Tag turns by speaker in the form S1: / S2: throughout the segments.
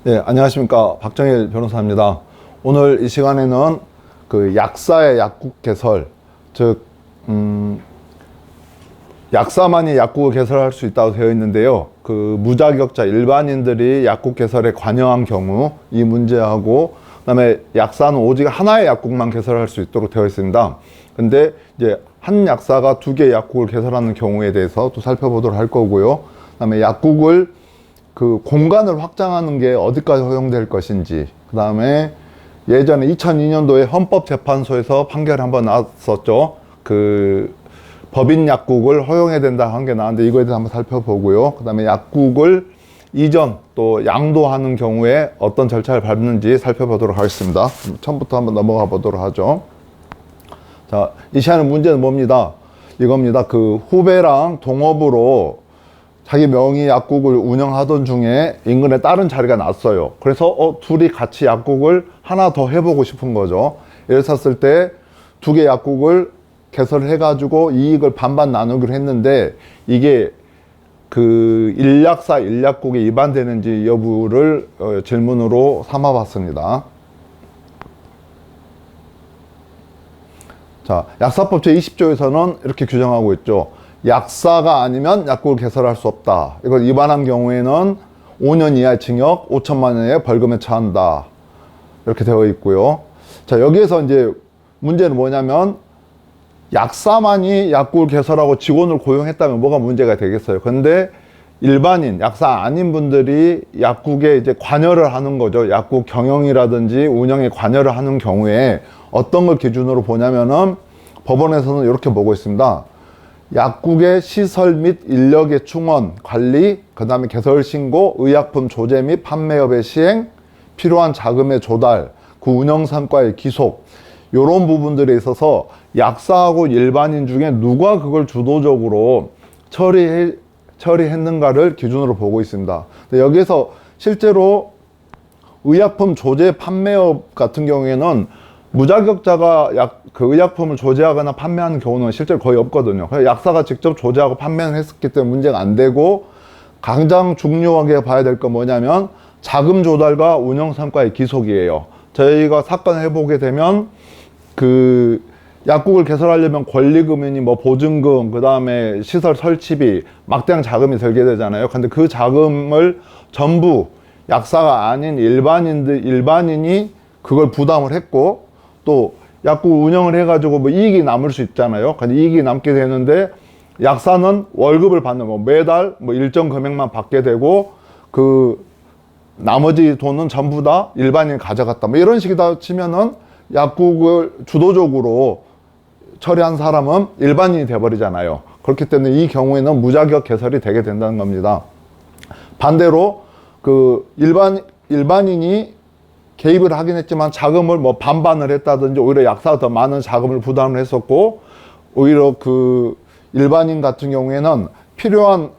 S1: 네, 안녕하십니까. 박정일 변호사입니다. 오늘 이 시간에는 그 약사의 약국 개설, 즉, 약사만이 약국을 개설할 수 있다고 되어 있는데요. 그 무자격자 일반인들이 약국 개설에 관여한 경우 이 문제하고, 그다음에 약사는 오직 하나의 약국만 개설할 수 있도록 되어 있습니다. 근데 이제 한 약사가 두 개의 약국을 개설하는 경우에 대해서 또 살펴보도록 할 거고요. 그다음에 약국을 그 공간을 확장하는 게 어디까지 허용될 것인지, 그 다음에 예전에 2002년도에 헌법재판소에서 판결이 한번 나왔었죠. 그 법인 약국을 허용해야 된다 한 게 나왔는데 이거에 대해서 한번 살펴보고요. 그 다음에 약국을 이전 또 양도하는 경우에 어떤 절차를 밟는지 살펴보도록 하겠습니다. 처음부터 한번 넘어가 보도록 하죠. 자, 이 시간의 문제는 뭡니다? 이겁니다. 그 후배랑 동업으로 자기 명의 약국을 운영하던 중에 인근에 다른 자리가 났어요. 그래서 둘이 같이 약국을 하나 더 해보고 싶은 거죠. 이랬었을 때 두 개 약국을 개설을 해가지고 이익을 반반 나누기로 했는데 이게 그 일약사 일약국에 위반되는지 여부를 질문으로 삼아봤습니다. 자, 약사법 제20조에서는 이렇게 규정하고 있죠. 약사가 아니면 약국을 개설할 수 없다. 이걸 위반한 경우에는 5년 이하의 징역, 5천만 원의 벌금에 처한다. 이렇게 되어 있고요. 자, 여기에서 이제 문제는 뭐냐면 약사만이 약국을 개설하고 직원을 고용했다면 뭐가 문제가 되겠어요. 근데 일반인, 약사 아닌 분들이 약국에 이제 관여를 하는 거죠. 약국 경영이라든지 운영에 관여를 하는 경우에 어떤 걸 기준으로 보냐면은 법원에서는 이렇게 보고 있습니다. 약국의 시설 및 인력의 충원, 관리, 그 다음에 개설 신고, 의약품 조제 및 판매업의 시행, 필요한 자금의 조달, 그 운영 성과의 기속, 이런 부분들에 있어서 약사하고 일반인 중에 누가 그걸 주도적으로 처리했는가를 기준으로 보고 있습니다. 근데 여기서 실제로 의약품 조제 판매업 같은 경우에는 무자격자가 그 의약품을 조제하거나 판매하는 경우는 실제로 거의 없거든요. 그래서 약사가 직접 조제하고 판매를 했었기 때문에 문제가 안 되고, 가장 중요하게 봐야 될 건 뭐냐면 자금 조달과 운영 성과의 기속이에요. 저희가 사건을 해보게 되면 그 약국을 개설하려면 권리금이니 뭐 보증금, 그 다음에 시설 설치비, 막대한 자금이 들게 되잖아요. 근데 그 자금을 전부 약사가 아닌 일반인이 그걸 부담을 했고, 또 약국 운영을 해가지고 뭐 이익이 남을 수 있잖아요. 근데 이익이 남게 되는데 약사는 월급을 받는 거, 매달 뭐 일정 금액만 받게 되고 그 나머지 돈은 전부 다 일반인이 가져갔다. 뭐 이런 식이다 치면은 약국을 주도적으로 처리한 사람은 일반인이 돼버리잖아요. 그렇기 때문에 이 경우에는 무자격 개설이 되게 된다는 겁니다. 반대로 그 일반인이 개입을 하긴 했지만 자금을 뭐 반반을 했다든지 오히려 약사가 더 많은 자금을 부담을 했었고, 오히려 그 일반인 같은 경우에는 필요한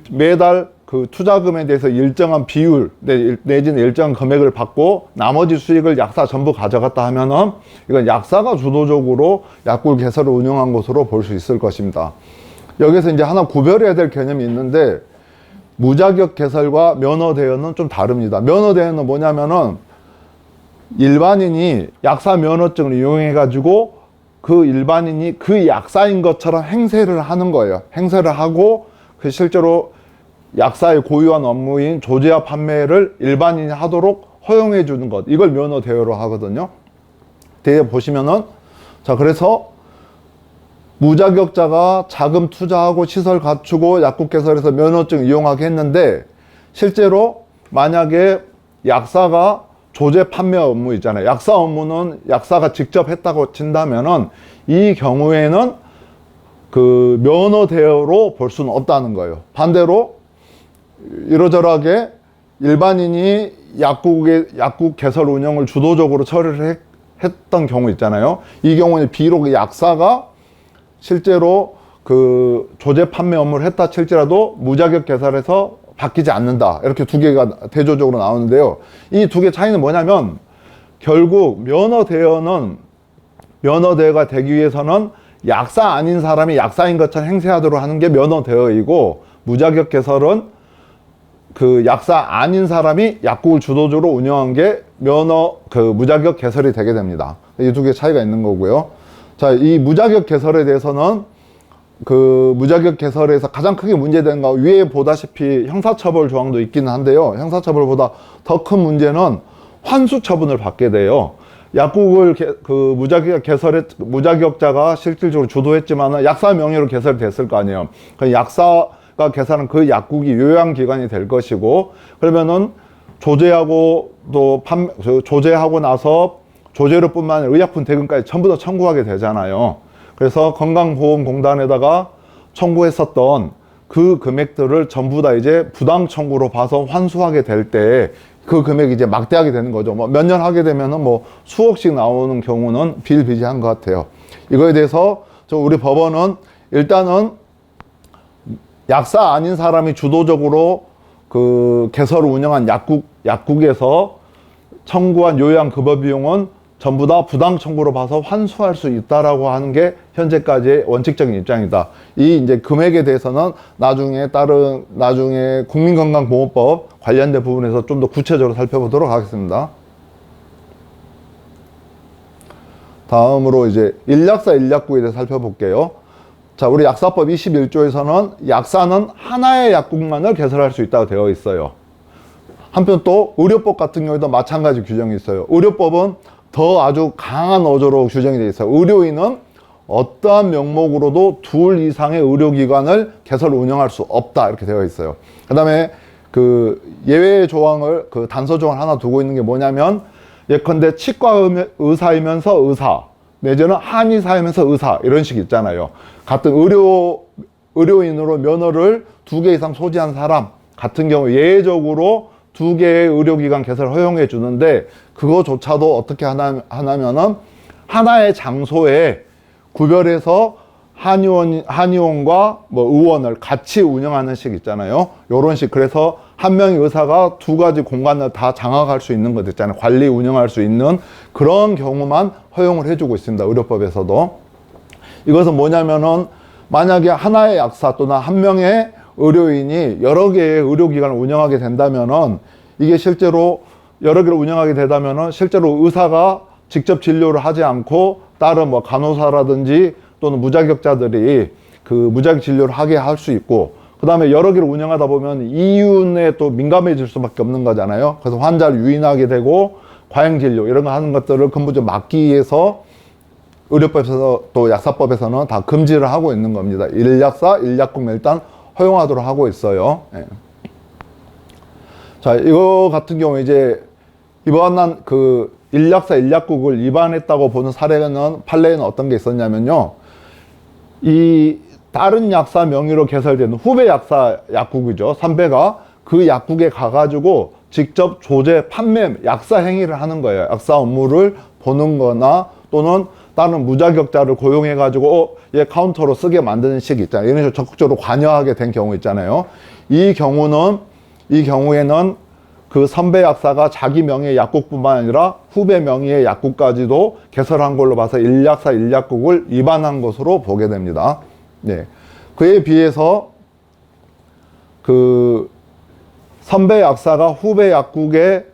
S1: 매달 그 투자금에 대해서 일정한 비율 내지는 일정한 금액을 받고 나머지 수익을 약사 전부 가져갔다 하면은 이건 약사가 주도적으로 약국 개설을 운영한 것으로 볼 수 있을 것입니다. 여기서 이제 하나 구별해야 될 개념이 있는데, 무자격 개설과 면허 대여는 좀 다릅니다. 면허 대여는 뭐냐면은 일반인이 약사 면허증을 이용해 가지고 그 일반인이 그 약사인 것처럼 행세를 하는 거예요. 행세를 하고 그 실제로 약사의 고유한 업무인 조제와 판매를 일반인이 하도록 허용해 주는 것, 이걸 면허 대여로 하거든요. 대여 보시면은, 자, 그래서 무자격자가 자금 투자하고 시설 갖추고 약국 개설해서 면허증 이용하게 했는데, 실제로 만약에 약사가 조제 판매 업무 있잖아요. 약사 업무는 약사가 직접 했다고 친다면은 이 경우에는 그 면허 대여로 볼 수는 없다는 거예요. 반대로 이러저러하게 일반인이 약국 개설 운영을 주도적으로 처리를 했던 경우 있잖아요. 이 경우는 비록 약사가 실제로 그 조제 판매 업무를 했다 칠지라도 무자격 개설해서 바뀌지 않는다. 이렇게 두 개가 대조적으로 나오는데요. 이 두 개 차이는 뭐냐면, 결국 면허 대여가 되기 위해서는 약사 아닌 사람이 약사인 것처럼 행세하도록 하는 게 면허 대여이고, 무자격 개설은 그 약사 아닌 사람이 약국을 주도적으로 운영한 게 무자격 개설이 되게 됩니다. 이 두 개 차이가 있는 거고요. 자, 이 무자격 개설에 대해서는 그 무자격 개설에서 가장 크게 문제되는 거 위에 보다시피 형사처벌 조항도 있기는 한데요. 형사처벌보다 더 큰 문제는 환수 처분을 받게 돼요. 약국을 그 무자격자가 실질적으로 주도했지만은 약사 명의로 개설됐을 거 아니에요. 그 약사가 개설한 그 약국이 요양기관이 될 것이고, 그러면은 조제하고 조제하고 나서 조제료뿐만 아니라 의약품 대금까지 전부 다 청구하게 되잖아요. 그래서 건강보험공단에다가 청구했었던 그 금액들을 전부 다 이제 부당 청구로 봐서 환수하게 될 때 그 금액이 이제 막대하게 되는 거죠. 뭐 몇 년 하게 되면은 뭐 수억씩 나오는 경우는 비일비재한 것 같아요. 이거에 대해서 우리 법원은 일단은 약사 아닌 사람이 주도적으로 그 개설을 운영한 약국에서 청구한 요양급여 비용은 전부 다 부당 청구로 봐서 환수할 수 있다라고 하는 게 현재까지의 원칙적인 입장이다. 이 이제 금액에 대해서는 나중에 국민건강보험법 관련된 부분에서 좀 더 구체적으로 살펴보도록 하겠습니다. 다음으로 이제 일약사 일약국에 대해서 살펴볼게요. 자, 우리 약사법 21조에서는 약사는 하나의 약국만을 개설할 수 있다고 되어 있어요. 한편 또 의료법 같은 경우에도 마찬가지 규정이 있어요. 의료법은 더 아주 강한 어조로 규정이 되어 있어요. 의료인은 어떠한 명목으로도 2 이상의 의료기관을 개설 운영할 수 없다, 이렇게 되어 있어요. 그 다음에 그 예외 조항을, 그 단서 조항을 하나 두고 있는 게 뭐냐면, 예컨대 치과 의사이면서 의사, 내지는 한의사이면서 의사, 이런 식 있잖아요. 같은 의료인으로 면허를 2개 이상 소지한 사람 같은 경우 예외적으로 2개의 의료기관 개설을 허용해 주는데, 그거조차도 어떻게 하냐면은 하나의 장소에 구별해서 한의원과 뭐 의원을 같이 운영하는 식 있잖아요. 요런 식. 그래서 한 명의 의사가 2가지 공간을 다 장악할 수 있는 것 있잖아요. 관리 운영할 수 있는 그런 경우만 허용을 해주고 있습니다. 의료법에서도. 이것은 뭐냐면은 만약에 하나의 약사 또는 한 명의 의료인이 여러 개의 의료기관을 운영하게 된다면은, 이게 실제로 여러 개를 운영하게 되다면은 실제로 의사가 직접 진료를 하지 않고 다른 뭐 간호사라든지 또는 무자격자들이 그 무자격 진료를 하게 할 수 있고, 그 다음에 여러 개를 운영하다 보면 이윤에 또 민감해질 수밖에 없는 거잖아요. 그래서 환자를 유인하게 되고 과잉 진료 이런 거 하는 것들을 근본적으로 막기 위해서 의료법에서 또 약사법에서는 다 금지를 하고 있는 겁니다. 일약사, 일약국 일단 허용하도록 하고 있어요. 예. 자, 이거 같은 경우 이제 이번한 그 일약사, 일약국을 위반했다고 보는 판례는 어떤 게 있었냐면요. 이 다른 약사 명의로 개설된 후배 약사 약국이죠. 선배가 그 약국에 가가지고 직접 조제, 판매, 약사 행위를 하는 거예요. 약사 업무를 보는 거나 또는 다른 무자격자를 고용해가지고 얘 카운터로 쓰게 만드는 식 있잖아요. 이런 식으로 적극적으로 관여하게 된 경우 있잖아요. 이 경우에는 그 선배 약사가 자기 명의의 약국뿐만 아니라 후배 명의의 약국까지도 개설한 걸로 봐서 일약사, 일약국을 위반한 것으로 보게 됩니다. 네. 그에 비해서 그 선배 약사가 후배 약국의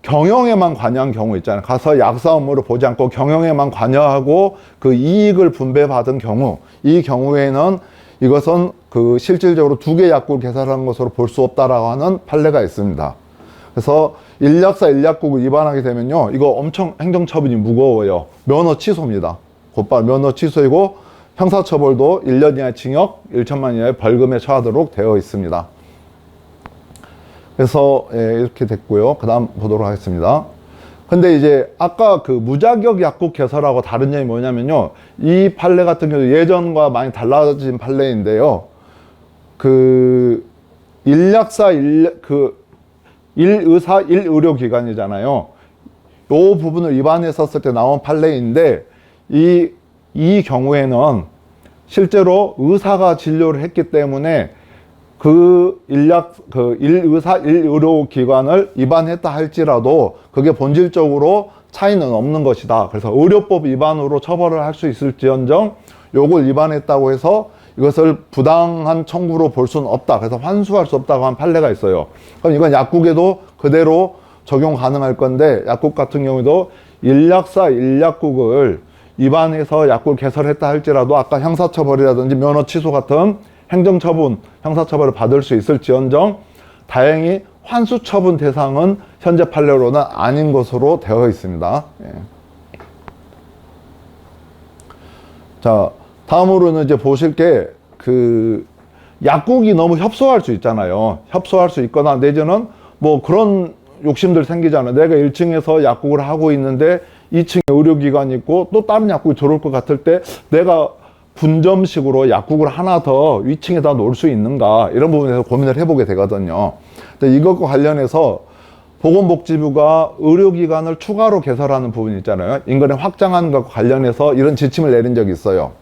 S1: 경영에만 관여한 경우 있잖아요. 가서 약사 업무를 보지 않고 경영에만 관여하고 그 이익을 분배받은 경우, 이 경우에는 이것은 그 실질적으로 2개 약국을 개설한 것으로 볼 수 없다라고 하는 판례가 있습니다. 그래서 일약사, 일약국을 위반하게 되면요, 이거 엄청 행정처분이 무거워요. 면허 취소입니다. 곧바로 면허 취소이고 형사처벌도 1년 이하의 징역, 1천만 이하의 벌금에 처하도록 되어 있습니다. 그래서 이렇게 됐고요. 그 다음 보도록 하겠습니다. 근데 이제 아까 그 무자격 약국 개설하고 다른 점이 뭐냐면요, 이 판례 같은 경우 예전과 많이 달라진 판례인데요. 그 일약사, 일의사, 일의료기관이잖아요. 요 부분을 위반했었을 때 나온 판례인데, 이 경우에는 실제로 의사가 진료를 했기 때문에 그 일의사, 일의료기관을 위반했다 할지라도 그게 본질적으로 차이는 없는 것이다. 그래서 의료법 위반으로 처벌을 할 수 있을지언정 요걸 위반했다고 해서 이것을 부당한 청구로 볼 수는 없다. 그래서 환수할 수 없다고 한 판례가 있어요. 그럼 이건 약국에도 그대로 적용 가능할 건데, 약국 같은 경우에도 일약사 일약국을 위반해서 약국을 개설했다 할지라도 아까 형사처벌이라든지 면허 취소 같은 행정처분, 형사처벌을 받을 수 있을지언정 다행히 환수처분 대상은 현재 판례로는 아닌 것으로 되어 있습니다. 예. 자, 다음으로는 이제 보실 게 약국이 너무 협소할 수 있잖아요. 협소할 수 있거나 내지는 뭐 그런 욕심들 생기잖아요. 내가 1층에서 약국을 하고 있는데 2층에 의료기관이 있고 또 다른 약국이 들어올 것 같을 때 내가 분점식으로 약국을 하나 더 위층에다 놓을 수 있는가, 이런 부분에서 고민을 해보게 되거든요. 근데 이것과 관련해서 보건복지부가 의료기관을 추가로 개설하는 부분이 있잖아요. 인근에 확장하는 것과 관련해서 이런 지침을 내린 적이 있어요.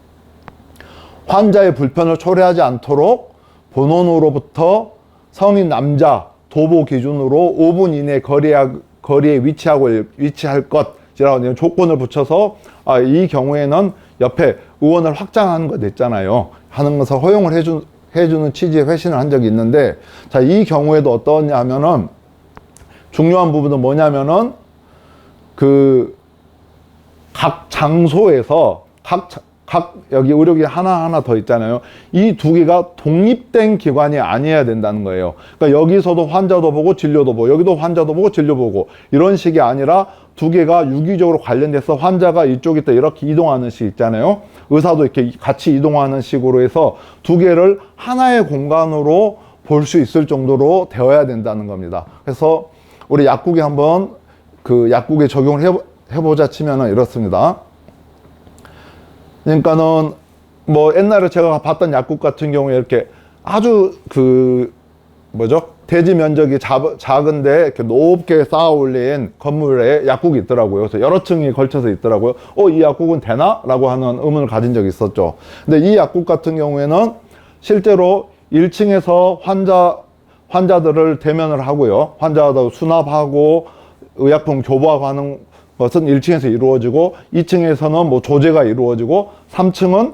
S1: 환자의 불편을 초래하지 않도록 본원으로부터 성인 남자 도보 기준으로 5분 이내 거리에 위치할 것이라는 조건을 붙여서 이 경우에는 옆에 의원을 확장하는 것 있잖아요. 하는 것을 허용을 해주는 취지의 회신을 한 적이 있는데, 자, 이 경우에도 어떠냐면은 중요한 부분은 뭐냐면은 각 장소에서 각 여기 의료기 하나하나 더 있잖아요. 이 두 개가 독립된 기관이 아니어야 된다는 거예요. 그러니까 여기서도 환자도 보고 진료도 보고, 여기도 환자도 보고 진료 보고, 이런 식이 아니라 두 개가 유기적으로 관련돼서 환자가 이쪽 있다 이렇게 이동하는 식 있잖아요. 의사도 이렇게 같이 이동하는 식으로 해서 두 개를 하나의 공간으로 볼 수 있을 정도로 되어야 된다는 겁니다. 그래서 우리 약국에 한번 약국에 적용을 해보자 치면은 이렇습니다. 그러니까는 뭐 옛날에 제가 봤던 약국 같은 경우에 이렇게 아주 대지 면적이 작은데 이렇게 높게 쌓아 올린 건물에 약국이 있더라고요. 그래서 여러 층이 걸쳐서 있더라고요. 이 약국은 되나? 라고 하는 의문을 가진 적이 있었죠. 근데 이 약국 같은 경우에는 실제로 1층에서 환자들을 대면을 하고요. 환자들 수납하고 의약품 교부하고 하는 것은 1층에서 이루어지고, 2층에서는 뭐 조제가 이루어지고, 3층은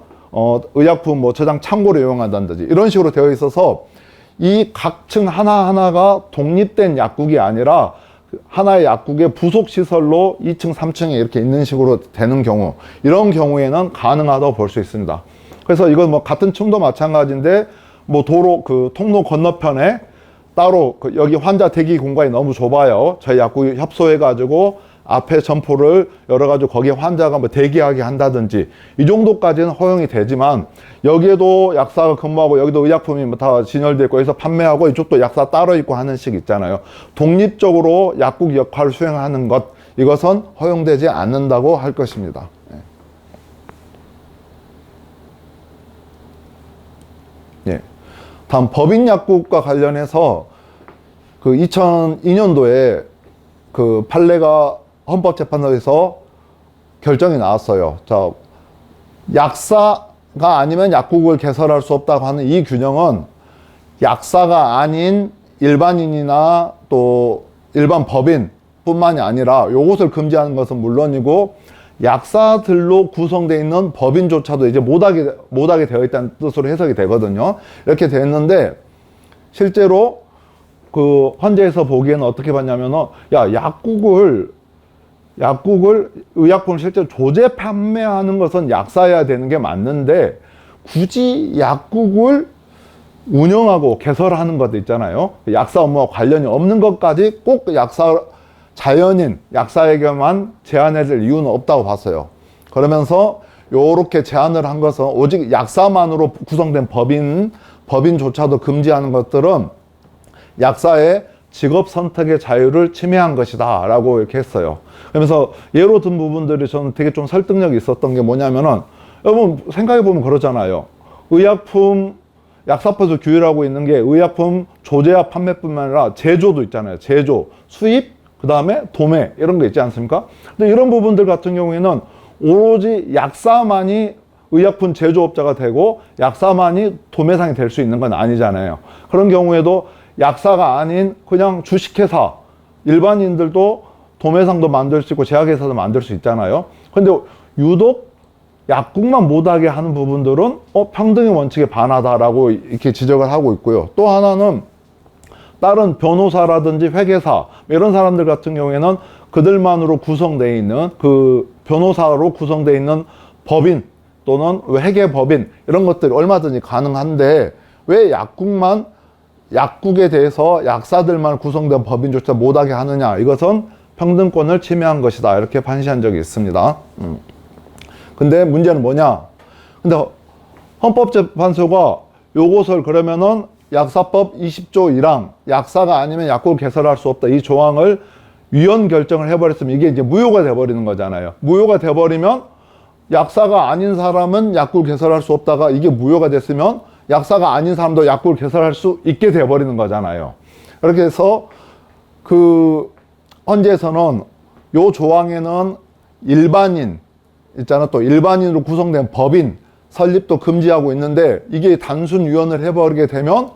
S1: 의약품 저장 창고를 이용한다든지 이런 식으로 되어 있어서 이 각 층 하나하나가 독립된 약국이 아니라 하나의 약국의 부속 시설로 2층, 3층에 이렇게 있는 식으로 되는 경우, 이런 경우에는 가능하다고 볼 수 있습니다. 그래서 이건 뭐 같은 층도 마찬가지인데, 뭐 도로 통로 건너편에 따로 여기 환자 대기 공간이 너무 좁아요. 저희 약국이 협소해 가지고 앞에 점포를 열어가지고 거기에 환자가 대기하게 한다든지 이 정도까지는 허용이 되지만, 여기에도 약사가 근무하고 여기도 의약품이 다 진열되어 있고 해서 판매하고 이쪽도 약사 따로 있고 하는 식 있잖아요. 독립적으로 약국 역할을 수행하는 것, 이것은 허용되지 않는다고 할 것입니다. 예. 다음 법인약국과 관련해서 2002년도에 판례가 헌법재판소에서 결정이 나왔어요. 자, 약사가 아니면 약국을 개설할 수 없다고 하는 이 규정은 약사가 아닌 일반인이나 또 일반 법인 뿐만이 아니라 요것을 금지하는 것은 물론이고, 약사들로 구성되어 있는 법인조차도 이제 못하게 되어 있다는 뜻으로 해석이 되거든요. 이렇게 됐는데, 실제로 헌재에서 보기에는 어떻게 봤냐면은, 약국을 의약품을 실제로 조제 판매하는 것은 약사여야 되는 게 맞는데, 굳이 약국을 운영하고 개설하는 것 있잖아요. 약사 업무와 관련이 없는 것까지 꼭 자연인 약사에게만 제한해야 될 이유는 없다고 봤어요. 그러면서 요렇게 제한을 한 것은 오직 약사만으로 구성된 법인조차도 금지하는 것들은 약사의 직업 선택의 자유를 침해한 것이다 라고 이렇게 했어요. 그러면서 예로 든 부분들이 저는 되게 좀 설득력이 있었던 게 뭐냐면은, 여러분 생각해보면 그러잖아요. 의약품 약사법에서 규율하고 있는 게 의약품 조제와 판매뿐만 아니라 제조도 있잖아요. 제조, 수입, 그 다음에 도매, 이런 거 있지 않습니까? 근데 이런 부분들 같은 경우에는 오로지 약사만이 의약품 제조업자가 되고 약사만이 도매상이 될 수 있는 건 아니잖아요. 그런 경우에도 약사가 아닌 그냥 주식회사, 일반인들도 도매상도 만들 수 있고 제약회사도 만들 수 있잖아요. 근데 유독 약국만 못하게 하는 부분들은 평등의 원칙에 반하다라고 이렇게 지적을 하고 있고요. 또 하나는 다른 변호사라든지 회계사 이런 사람들 같은 경우에는 그들만으로 구성되어 있는 그 변호사로 구성되어 있는 법인 또는 회계법인 이런 것들이 얼마든지 가능한데 왜 약국에 대해서 약사들만 구성된 법인조차 못하게 하느냐, 이것은 평등권을 침해한 것이다, 이렇게 판시한 적이 있습니다. 근데 문제는 뭐냐, 근데 헌법재판소가 요것을 그러면은 약사법 20조 1항 약사가 아니면 약국을 개설할 수 없다, 이 조항을 위헌 결정을 해버렸으면 이게 이제 무효가 돼버리는 거잖아요. 무효가 돼버리면 약사가 아닌 사람은 약국을 개설할 수 없다가 이게 무효가 됐으면 약사가 아닌 사람도 약국을 개설할 수 있게 돼버리는 거잖아요. 그렇게 해서 그 헌재에서는 요 조항에는 일반인 있잖아, 또 일반인으로 구성된 법인 설립도 금지하고 있는데 이게 단순 위헌을 해버리게 되면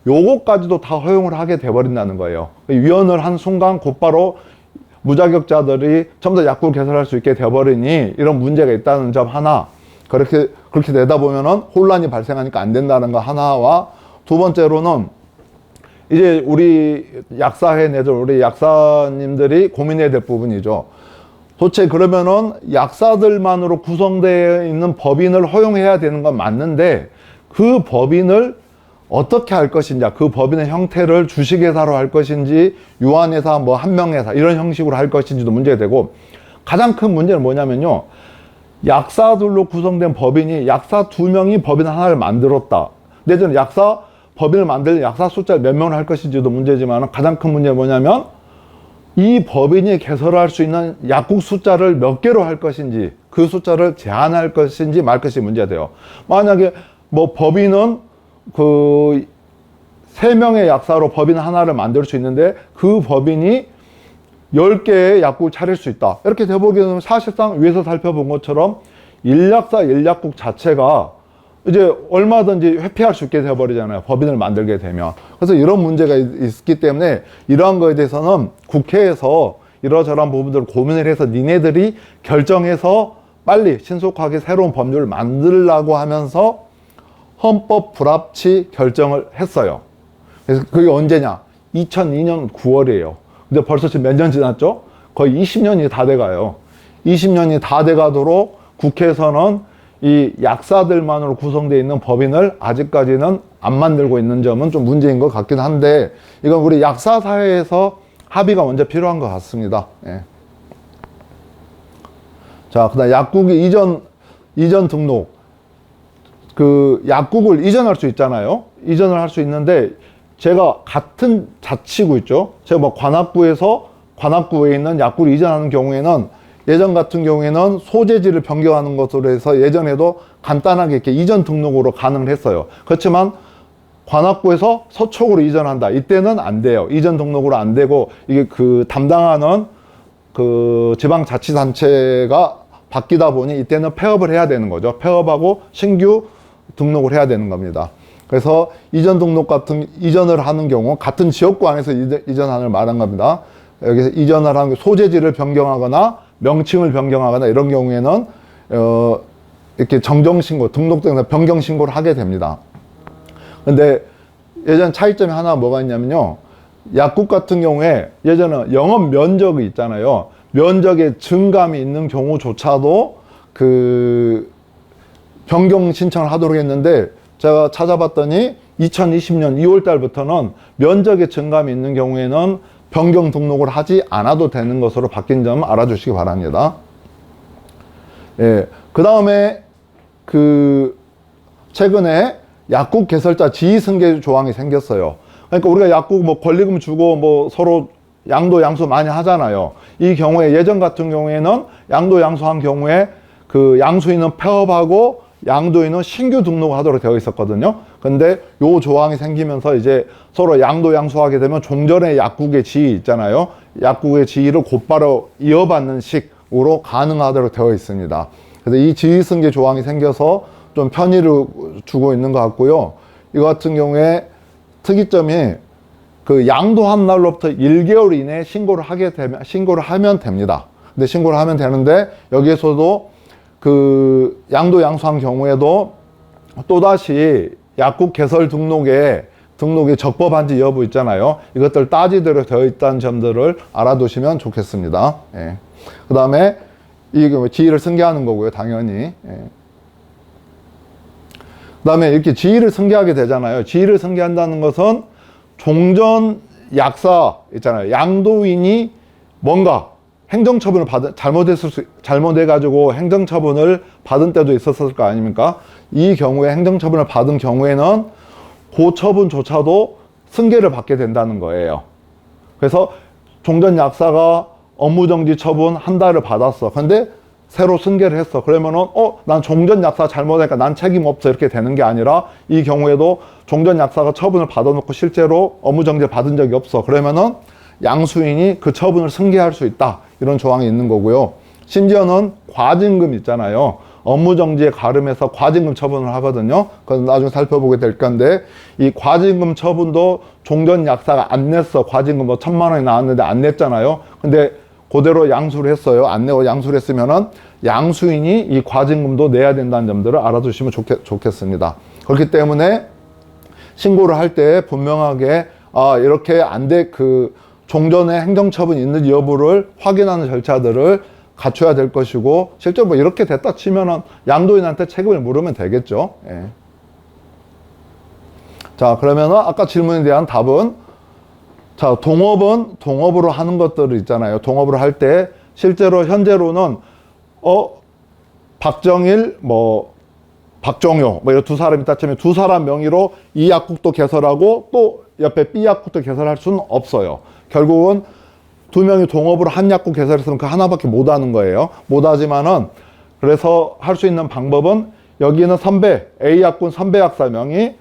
S1: 요거까지도 다 허용을 하게 돼버린다는 거예요. 위헌을 한 순간 곧바로 무자격자들이 전부 다 약국을 개설할 수 있게 돼버리니 이런 문제가 있다는 점 하나, 그렇게 되다 보면은 혼란이 발생하니까 안 된다는 거 하나와, 두 번째로는 이제 우리 약사회 내들 우리 약사님들이 고민해야 될 부분이죠. 도대체 그러면은 약사들만으로 구성되어 있는 법인을 허용해야 되는 건 맞는데 그 법인을 어떻게 할 것인지, 그 법인의 형태를 주식회사로 할 것인지 유한회사, 뭐 한명회사 이런 형식으로 할 것인지도 문제가 되고, 가장 큰 문제는 뭐냐면요, 약사들로 구성된 법인이 약사 2명이 법인 하나를 만들었다. 내지는 약사 법인을 만들 약사 숫자를 몇 명을 할 것인지도 문제지만 가장 큰 문제는 뭐냐면 이 법인이 개설할 수 있는 약국 숫자를 몇 개로 할 것인지, 그 숫자를 제한할 것인지 말 것이 문제가 돼요. 만약에 뭐 법인은 그 3명의 약사로 법인 하나를 만들 수 있는데 그 법인이 10개의 약국을 차릴 수 있다, 이렇게 돼보게 되면 사실상 위에서 살펴본 것처럼 일약사 일약국 자체가 이제 얼마든지 회피할 수 있게 돼버리잖아요, 법인을 만들게 되면. 그래서 이런 문제가 있기 때문에 이러한 거에 대해서는 국회에서 이러저러한 부분들을 고민을 해서 니네들이 결정해서 빨리 신속하게 새로운 법률을 만들라고 하면서 헌법 불합치 결정을 했어요. 그래서 그게 언제냐, 2002년 9월이에요 근데 벌써 지금 몇 년 지났죠? 거의 20년이 다 돼가요. 20년이 다 돼가도록 국회에서는 이 약사들만으로 구성되어 있는 법인을 아직까지는 안 만들고 있는 점은 좀 문제인 것 같긴 한데, 이건 우리 약사 사회에서 합의가 먼저 필요한 것 같습니다. 예. 자, 그다음 약국이 이전 등록, 그 약국을 이전할 수 있잖아요. 이전을 할 수 있는데 제가 같은 자치구 있죠. 제가 뭐 관악구에 있는 약국을 이전하는 경우에는 예전 같은 경우에는 소재지를 변경하는 것으로 해서 예전에도 간단하게 이렇게 이전 등록으로 가능을 했어요. 그렇지만 관악구에서 서초구로 이전한다, 이때는 안 돼요. 이전 등록으로 안 되고 이게 그 담당하는 그 지방자치단체가 바뀌다 보니 이때는 폐업을 해야 되는 거죠. 폐업하고 신규 등록을 해야 되는 겁니다. 그래서 이전을 하는 경우, 같은 지역구 안에서 이전하는 말한 겁니다. 여기서 이전을 하는 소재지를 변경하거나 명칭을 변경하거나 이런 경우에는 이렇게 정정신고, 등록등에서 변경신고를 하게 됩니다. 근데 예전 차이점이 하나 뭐가 있냐면요, 약국 같은 경우에 예전에 영업 면적이 있잖아요. 면적에 증감이 있는 경우조차도 그 변경 신청을 하도록 했는데, 제가 찾아봤더니 2020년 2월 달부터는 면적에 증감이 있는 경우에는 변경 등록을 하지 않아도 되는 것으로 바뀐 점 알아주시기 바랍니다. 예, 그 다음에 최근에 약국 개설자 지위 승계 조항이 생겼어요. 그러니까 우리가 약국 뭐 권리금 주고 뭐 서로 양도 양수 많이 하잖아요. 이 경우에 예전 같은 경우에는 양도 양수한 경우에 그 양수인은 폐업하고 양도인은 신규 등록하도록 되어 있었거든요. 근데 요 조항이 생기면서 이제 서로 양도 양수하게 되면 종전의 약국의 지위 있잖아요. 약국의 지위를 곧바로 이어받는 식으로 가능하도록 되어 있습니다. 그래서 이 지위 승계 조항이 생겨서 좀 편의를 주고 있는 것 같고요. 이거 같은 경우에 특이점이 그 양도한 날로부터 1개월 이내에 신고를 하면 됩니다. 근데 신고를 하면 되는데 여기에서도 그 양도 양수한 경우에도 또다시 약국 개설 등록에 적법한지 여부 있잖아요. 이것들 따지도록 되어 있다는 점들을 알아두시면 좋겠습니다. 예. 그 다음에 이게 지위를 승계하는 거고요, 당연히. 예. 그 다음에 이렇게 지위를 승계하게 되잖아요. 지위를 승계한다는 것은 종전 약사 있잖아요. 양도인이 뭔가 행정처분을 잘못해가지고 행정처분을 받은 때도 있었을 거 아닙니까? 이 경우에 행정처분을 받은 경우에는 그 처분조차도 승계를 받게 된다는 거예요. 그래서 종전 약사가 업무정지 처분 한 달을 받았어. 근데 새로 승계를 했어. 그러면은 난 종전 약사 잘못하니까 난 책임 없어 이렇게 되는 게 아니라 이 경우에도 종전 약사가 처분을 받아놓고 실제로 업무정지를 받은 적이 없어. 그러면은 양수인이 그 처분을 승계할 수 있다. 이런 조항이 있는 거고요. 심지어는 과징금 있잖아요. 업무정지에 가름해서 과징금 처분을 하거든요. 그건 나중에 살펴보게 될 건데 이 과징금 처분도 종전 약사가 안 냈어. 과징금 뭐 1,000만 원이 나왔는데 안 냈잖아요. 근데 그대로 양수를 했어요. 안 내고 양수를 했으면은 양수인이 이 과징금도 내야 된다는 점들을 알아두시면 좋겠습니다. 그렇기 때문에 신고를 할 때 분명하게 이렇게 그 종전에 행정처분이 있는지 여부를 확인하는 절차들을 갖춰야 될 것이고, 실제로 뭐 이렇게 됐다 치면은 양도인한테 책임을 물으면 되겠죠. 예. 자, 그러면은 아까 질문에 대한 답은, 자, 동업으로 하는 것들 있잖아요. 동업으로 할 때 실제로 현재로는 박정일, 박정효, 이런 두 사람이 있다 치면 두 사람 명의로 이 약국도 개설하고 또 옆에 B 약국도 개설할 수는 없어요. 결국은 두 명이 동업으로 한 약국 개설했으면 그 하나밖에 못 하는 거예요. 못 하지만은, 그래서 할 수 있는 방법은 여기는 A 약국은 선배 약사 명의,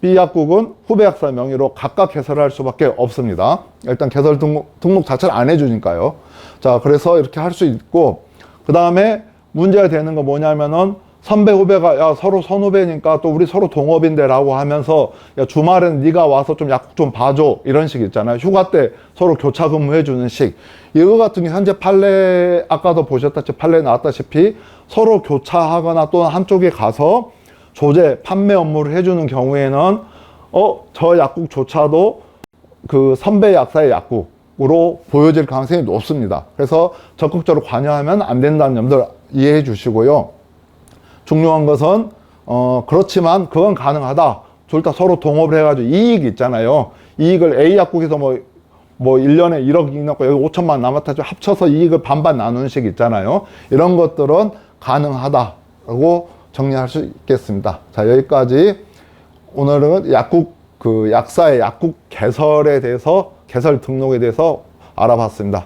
S1: B 약국은 후배 약사 명의로 각각 개설할 수밖에 없습니다. 일단 개설 등록 자체를 안 해주니까요. 자, 그래서 이렇게 할 수 있고, 그 다음에 문제가 되는 거 뭐냐면은 선배 후배가 서로 선후배니까 또 우리 서로 동업인데 라고 하면서 주말엔 네가 와서 좀 약국 좀 봐줘 이런 식 있잖아요. 휴가 때 서로 교차 근무해 주는 식. 이거 같은 게 현재 판례 아까도 보셨다시피 판례 나왔다시피 서로 교차하거나 또는 한쪽에 가서 조제 판매 업무를 해주는 경우에는 저 약국조차도 그 선배 약사의 약국으로 보여질 가능성이 높습니다. 그래서 적극적으로 관여하면 안 된다는 점들 이해해 주시고요. 중요한 것은 그렇지만 그건 가능하다. 둘 다 서로 동업을 해가지고 이익이 있잖아요. 이익을 A 약국에서 뭐 1년에 1억 이익 났고 여기 5천만 남았다 합쳐서 이익을 반반 나누는 식 있잖아요. 이런 것들은 가능하다라고 정리할 수 있겠습니다. 자, 여기까지 오늘은 약사의 약국 개설 등록에 대해서 알아봤습니다.